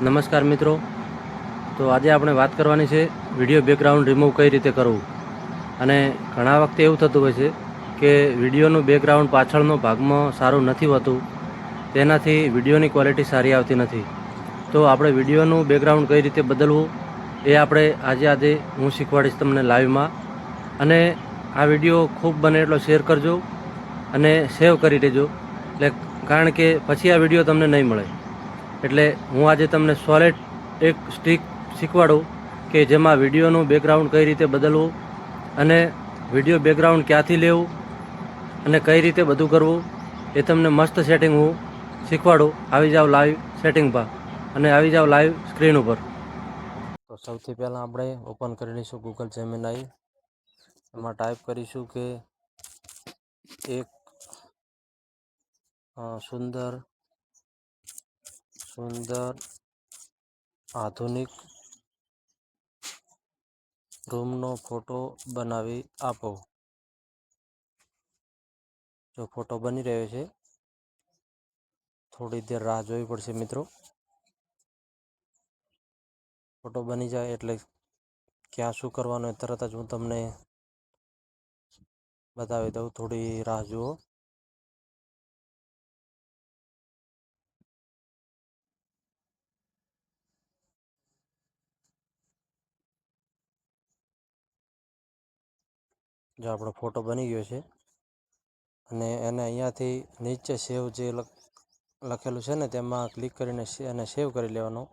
નમસ્કાર મિત્રો. તો આજે આપણે વાત કરવાની છે વિડીયો બેકગ્રાઉન્ડ રિમૂવ કઈ રીતે કરવું. અને ઘણા વખતે એવું થતું હોય છે કે વિડીયોનું બેકગ્રાઉન્ડ પાછળનો ભાગમાં સારું નથી હોતું, તેનાથી વિડીયોની ક્વોલિટી સારી આવતી નથી. તો આપણે વિડીયોનું બેકગ્રાઉન્ડ કઈ રીતે બદલવું એ આપણે આજે હું શીખવાડીશ તમને લાઈવમાં. અને આ વિડીયો ખૂબ બને એટલો શેર કરજો અને સેવ કરી દેજો, એટલે કારણ કે પછી આ વિડીયો તમને નહીં મળે. એટલે હું આજે તમને સોલિડ એક સ્ટીક શીખવાડું કે જેમાં વિડીયોનું બેકગ્રાઉન્ડ કઈ રીતે બદલવું અને વિડીયો બેકગ્રાઉન્ડ ક્યાંથી લેવું અને કઈ રીતે બધું કરવું એ તમને મસ્ત સેટિંગ હું શીખવાડું. આવી જાઓ લાઈવ સેટિંગ પર અને આવી જાઓ લાઈવ સ્ક્રીન ઉપર. તો સૌથી પહેલાં આપણે ઓપન કરી લઈશું ગૂગલ જેમિનાઈ. એમાં ટાઈપ કરીશું કે એક સુંદર આધુનિક રૂમનો ફોટો બનાવી આપો. જો ફોટો બની રહ્યો છે, થોડી દેર રાહ જોવી પડશે મિત્રો. ફોટો બની જાય એટલે ક્યાં શું કરવાનું એ તરત જ હું તમને બતાવી દઉં. થોડી રાહ જુઓ. જો આપણો ફોટો બની ગયો છે અને એને અહીંયાથી નીચે સેવ જે લખેલું છે ને તેમાં ક્લિક કરીને એને સેવ કરી લેવાનો,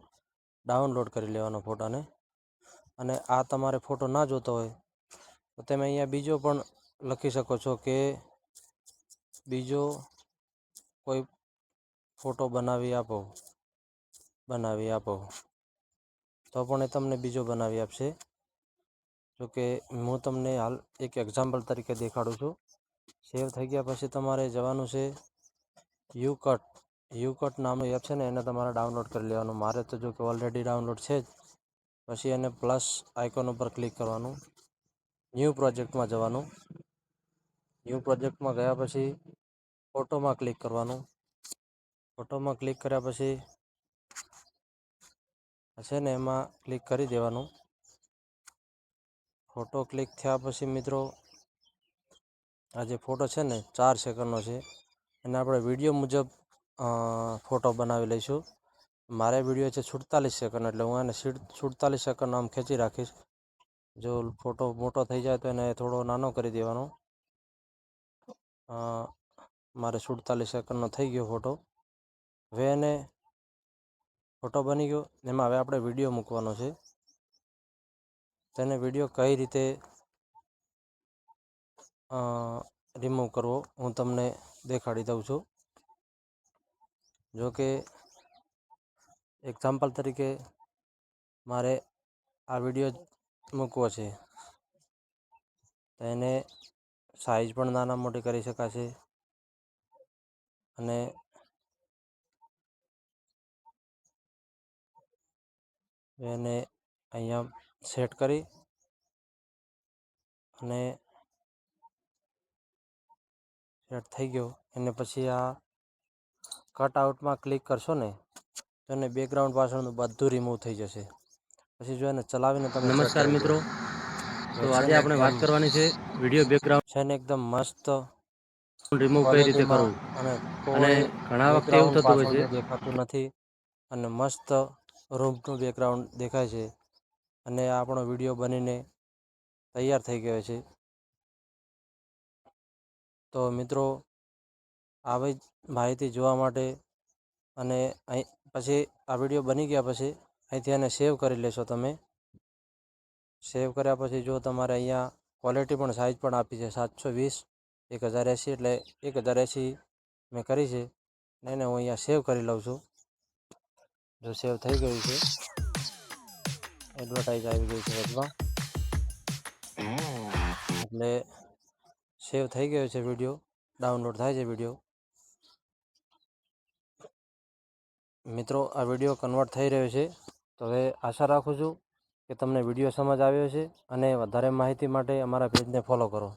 ડાઉનલોડ કરી લેવાનો ફોટાને. અને આ તમારે ફોટો ના જોતો હોય તો તમે અહીંયા બીજો પણ લખી શકો છો કે બીજો કોઈ ફોટો બનાવી આપો, તો પણ એ તમને બીજો બનાવી આપશે. જોકે હું તમને હાલ એક એક્ઝામ્પલ તરીકે દેખાડું છું. સેવ થઈ ગયા પછી તમારે જવાનું છે યુકટ નામનું એપ છે ને, એને તમારે ડાઉનલોડ કરી લેવાનું. મારે તો જો કે ઓલરેડી ડાઉનલોડ છે જ. પછી એને પ્લસ આઇકોન ઉપર ક્લિક કરવાનું, ન્યૂ પ્રોજેક્ટમાં જવાનું. ન્યૂ પ્રોજેક્ટમાં ગયા પછી ફોટોમાં ક્લિક કરવાનું. ફોટોમાં ક્લિક કર્યા પછી હશે ને એમાં ક્લિક કરી દેવાનું. ફોટો ક્લિક થયા પછી મિત્રો આ જે ફોટો છે ને 4 સેકન્ડનો છે, અને આપણે વિડીયો મુજબ ફોટો બનાવી લઈશું. મારે વિડીયો છે 47 સેકન્ડ, એટલે હું એને 47 સેકન્ડ આમ ખેંચી રાખીશ. જો ફોટો મોટો થઈ જાય તો એને થોડો નાનો કરી દેવાનો. મારે 47 સેકન્ડનો થઈ ગયો ફોટો. હવે એને ફોટો બની ગયો. એમાં હવે આપણે વિડીયો મૂકવાનો છે. તેને વિડીયો કઈ રીતે રિમૂવ કરવો હું તમને દેખાડી દઉં છું. જો કે એક્ઝામ્પલ તરીકે મારે આ વિડીયો મૂકવો છે, તો એને સાઈઝ પણ નાના મોટી કરી શકાશે. અને એને અહીંયા સેટ કરી અને સેટ થઈ ગયો. એને પછી આ કટ આઉટમાં ક્લિક કરશો ને તો એને બેકગ્રાઉન્ડ પાછળનું બધું રિમૂવ થઈ જશે. પછી જો એને ચલાવીને તમે ચેક નમસ્કાર કરી મિત્રો. જુઓ તો છે આજે ને આપણે વાત કરવાની છે વિડીયો બેકગ્રાઉન્ડ છે ને એકદમ મસ્ત રિમૂવ કઈ રીતે ક્વોલિટીમાં, કરવું. અને અને કોઈ ઘણા વખતે એવું બેકગ્રાઉન્ડ થતું હોય છે પાછળનું દેખાતું નથી, અને મસ્ત રૂમનું બેકગ્રાઉન્ડ દેખાય છે. અને આપણો વિડીયો બનીને તૈયાર થઈ ગયો છે. તો મિત્રો આવી માહિતી જોવા માટે અને અહીં પછી આ વિડીયો બની ગયા પછી અહીંથી એને સેવ કરી લેશો તમે. સેવ કર્યા પછી જો તમારે અહીંયા ક્વોલિટી પણ સાઇઝ પણ આપી છે 720 1080, એટલે 1080 મેં કરી છે. એને હું અહીંયા સેવ કરી લઉં છું. જો સેવ થઈ ગયું છે, એડવર્ટાઈઝ આવી ગઈ છે વચમાં, એટલે સેવ થઈ ગયો છે વિડીયો. ડાઉનલોડ થાય છે વિડીયો. મિત્રો આ વિડીયો કન્વર્ટ થઈ રહ્યો છે. તો હવે આશા રાખું છું કે તમને વિડીયો સમજ આવ્યો છે, અને વધારે માહિતી માટે અમારા પેજને ફોલો કરો.